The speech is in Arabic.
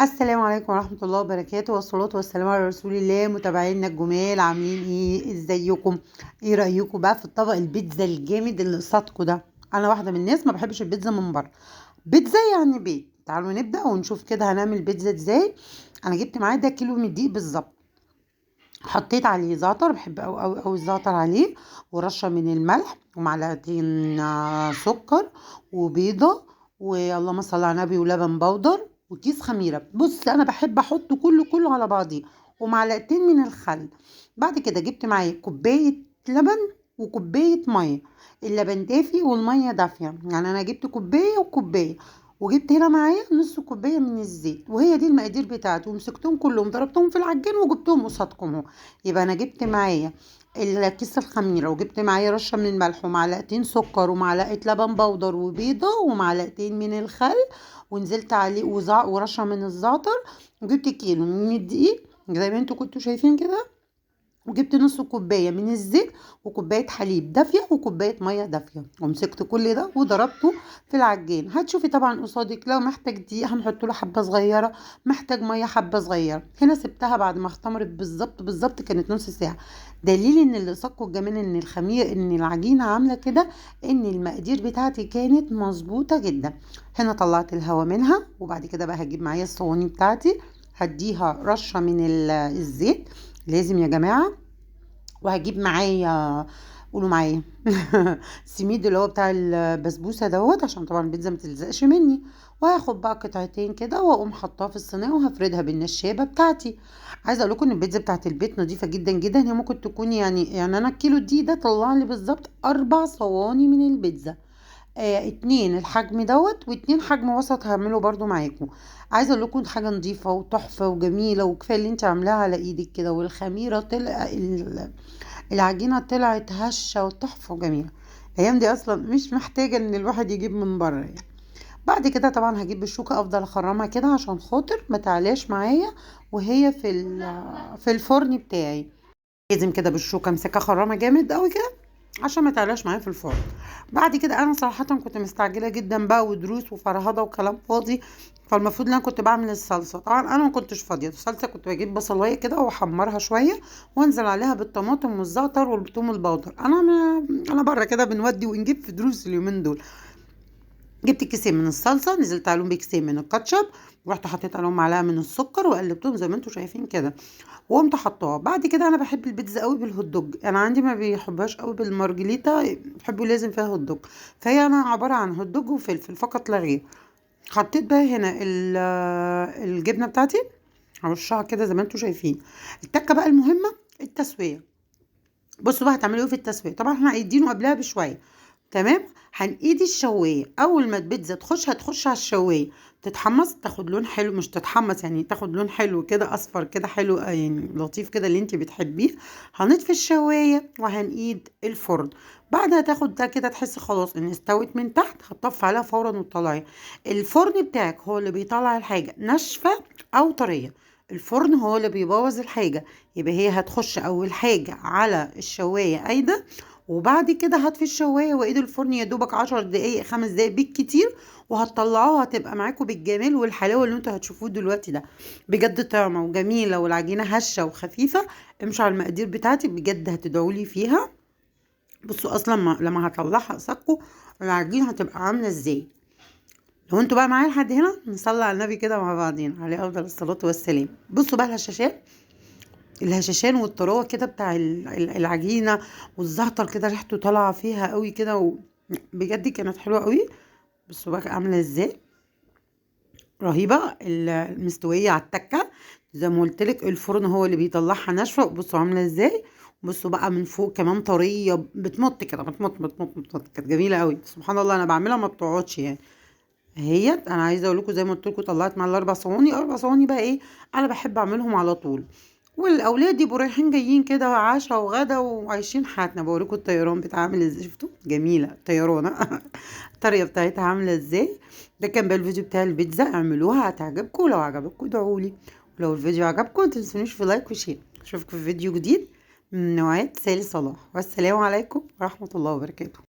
السلام عليكم ورحمة الله وبركاته، والصلاة والسلام على رسول الله. متابعينا الجمال عاملين ايه؟ ازيكم؟ ايه رأيكم بقى في الطبق البيتزا الجامد اللي قصادكم ده؟ انا واحدة من الناس ما بحبش البيتزا من بره. بيتزا يعني بيت. تعالوا نبدأ ونشوف كده هنعمل بيتزا ازاي. انا جبت معايا ده كيلو من الدقيق بالظبط. حطيت عليه زعتر، بحب أوي الزعتر عليه، ورشة من الملح، ومعلقتين سكر، وبيضة، واللهم صل على النبي، ولبن بودر، وكيس خميرة. بص أنا بحب أحط كله على بعضيه، ومعلقتين من الخل. بعد كده جبت معايا كوباية لبن وكوباية مية. اللبن دافي والمية دافية، يعني أنا جبت كوباية وكوباية. وجبت هنا معايا نص كوباية من الزيت، وهي دي المقادير بتاعتي، ومسكتهم كلهم ضربتهم في العجين وجبتهم قصادكم اهو. يبقى انا جبت معايا الكيس الخميره، وجبت معايا رشه من الملح، ومعلقتين سكر، ومعلقه لبن بودر، وبيضه، ومعلقتين من الخل، ونزلت عليه ورشه من الزعتر. وجبت كيلو من الدقيق زي ما انتوا كنتوا شايفين كده، وجبت نص كوبايه من الزيت، وكوبايه حليب دافيه، وكوبايه ميه دافيه، ومسكت كل ده وضربته في العجين. هتشوفي طبعا قصادك، لو محتاج دقيق هنحط له حبه صغيره، محتاج ميه حبه صغيره. هنا سبتها بعد ما اختمرت بالظبط كانت نص ساعه. دليل ان اللي صكوا الجمال ان الخمير ان العجينه عامله كده، ان المقادير بتاعتي كانت مظبوطه جدا. هنا طلعت الهواء منها، وبعد كده بقى هجيب معايا الصواني بتاعتي، هديها رشه من الزيت لازم يا جماعه. وهجيب معايا، قولوا معايا سميد اللي هو بتاع البسبوسه دوت، عشان طبعا البيتزا ما تلزقش مني. وهاخد بقى قطعتين كده، واقوم حطاها في الصينيه، وهفردها بالنشابه بتاعتي. عايزه اقول لكم ان البيتزا بتاعت البيت نظيفه جدا جدا. هي ممكن تكون يعني انا الكيلو دي ده طلع لي بالظبط 4 صواني من البيتزا. 2 الحجم دوت، و2 حجم وسط هعمله برضو معاكم. عايزه اقول لكم حاجه نظيفه وتحفه وجميله، وكفايه اللي انت عاملاها على ايدك كده، والخميره العجينة طلعت هشة وتحفة وجميلة. الأيام دي أصلا مش محتاجة إن الواحد يجيب من بره يعني. بعد كده طبعا هجيب بالشوكة، أفضل أخرمها كده عشان خاطر ما تعلاش معايا وهي في الفرن بتاعي. لازم كده بالشوكة امسكها اخرمها جامد قوي كده عشان ما تعلاش معايا في الفرن. بعد كده انا صراحه كنت مستعجله جدا بقى، ودروس وفرهده وكلام فاضي. فالمفروض ان انا كنت بعمل الصلصه. طبعا انا ما كنتش فاضيه الصلصه، كنت بجيب بصلايه كده واحمرها شويه، وانزل عليها بالطماطم والزعتر والثوم البودر. انا بره كده بنودي ونجيب في دروس اليومين دول. جبت كيسين من الصلصه، نزلت عليهم بكيسين من الكاتشب، ورحت حطيت عليهم معلقه من السكر، وقلبتهم زي ما انتم شايفين كده، وقمت حطاها. بعد كده انا بحب البيتزا قوي بالهوت دوج، انا عندي ما بيحبهاش قوي بالمارجريتا، بحبه لازم فيها هوت دوج. فهي انا عباره عن هوت دوج وفلفل فقط لا غير. حطيت بقى هنا الجبنه بتاعتي، هرشها كده زي ما انتم شايفين. التكه بقى المهمه، التسويه. بصوا بقى هتعملوا ايه في التسويه. طبعا احنا قايدينه قبلها بشويه، تمام. هنقيد الشوايه، اول ما البيتزا هتخش على الشوايه، تتحمص، تاخد لون حلو، مش تتحمص يعني، تاخد لون حلو كده، اصفر كده حلو، يعني لطيف كده اللي انت بتحبيه. هنطفي الشوايه وهنقيد الفرن. بعدها تاخد ده كده، تحس خلاص ان استوت من تحت، هتطفي عليها فورا وتطلعيها. الفرن بتاعك هو اللي بيطلع الحاجه ناشفه او طريه. الفرن هو اللي بيبوظ الحاجه. يبقى هي هتخش اول حاجه على الشوايه قايده، وبعد كده هطفي الشوايه وايد الفرن يا دوبك 10 دقايق 5 دقايق بالكتير، وهتطلعوها هتبقى معاكم بالجمال والحلاوه اللي انتوا هتشوفوه دلوقتي ده. بجد طعمه وجميله، والعجينه هشه وخفيفه. امشوا على المقادير بتاعتي، بجد هتدعوا لي فيها. بصوا اصلا لما هطلعها قصادكم العجينه هتبقى عامله ازاي. لو انتوا بقى معايا لحد هنا، نصلي على النبي كده مع بعضين عليه افضل الصلاه والسلام. بصوا بقى الهشاشان والطراوه كده بتاع العجينه، والزعتر كده ريحته طالعه فيها قوي كده بجد كانت حلوه قوي. بصوا بقى عامله ازاي، رهيبه. المستويه على التكه زي ما قلت لك، الفرن هو اللي بيطلعها ناشفه. بصوا عامله ازاي. بصوا بقى من فوق كمان طريه، بتمط كده، بتمط كانت جميله قوي. سبحان الله، انا بعملها ما بتقعدش يعني. انا عايزه اقول لكم زي ما قلت لكم، طلعت مع ال4 صواني. 4 صواني بقى ايه، انا بحب اعملهم على طول. والاولاد يبقوا رايحين جايين كده عشاء وغدا وعايشين حياتنا. بوريكم الطيران بتاع عامل ازاي، شفتوا جميله طيرانه الطريقه بتاعتها عامله ازاي. ده كان بقى الفيديو بتاع البيتزا، اعملوها هتعجبكم. لو عجبكم ادعوا لي، ولو الفيديو عجبكم متنسونيش في لايك وشير. اشوفكم في فيديو جديد من نوعات سالي صلاح، والسلام عليكم ورحمه الله وبركاته.